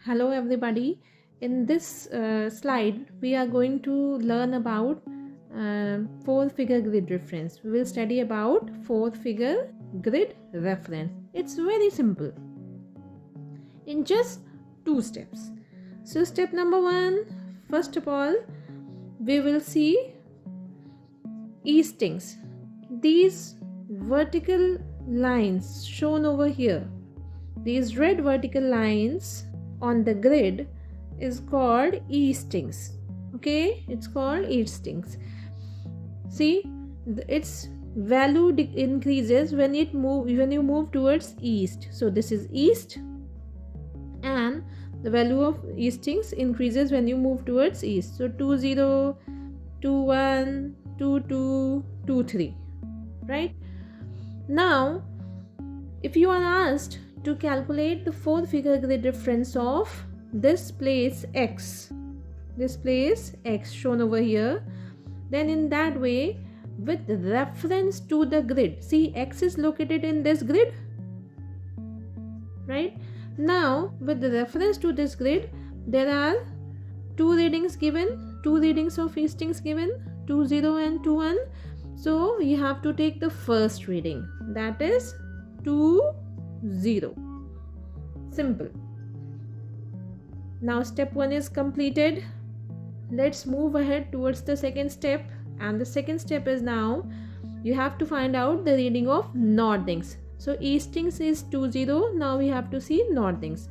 Hello everybody. In this slide we are going to learn about fourth figure grid reference. We will study about fourth figure grid reference. It's very simple in just 2 steps. So step number 1, first of all we will see eastings. These vertical lines shown over here, these red vertical lines on the grid is called eastings. Okay, it's called eastings. See, its value increases when you move towards east. So this is east, and the value of eastings increases when you move towards east. So 20, 21, 22, 23, right? Now if you are asked to calculate the fourth figure grid reference of this place x shown over here, then in that way, with reference to the grid, see x is located in this grid, right? Now with the reference to this grid, there are two readings given, two readings of eastings given, 20 and 21. So you have to take the first reading, that is 20. Simple. Now step 1 is completed. Let's move ahead towards the second step, and the second step is now you have to find out the reading of northings. So eastings is 20. Now we have to see northings.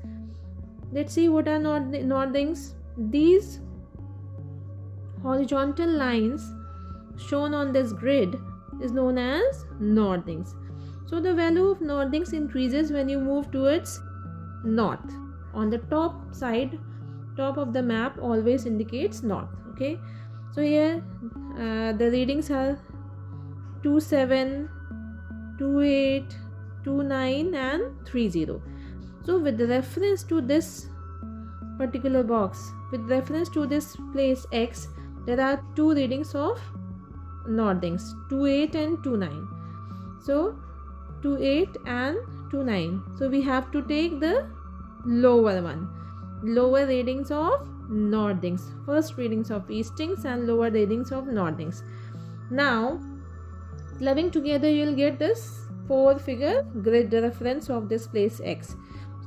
Let's see what are northings. These horizontal lines shown on this grid is known as northings. So the value of northings increases when you move towards north. On the top side, top of the map always indicates north. Okay, so here the readings are 27, 28, 29 and 30. So with reference to this particular box, with reference to this place x, there are two readings of northings, 28 and 29. So 28 and 29. So we have to take the lower one, lower readings of northings, first readings of eastings and lower readings of northings. Now clubbing together you will get this four figure grid reference of this place x.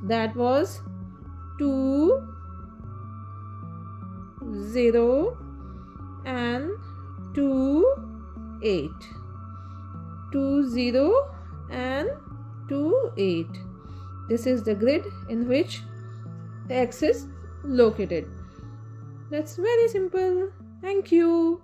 That was 2, 0 and 2, 8. 2, 0 and 2, 8. This is the grid in which the x is located. That's very simple. Thank you.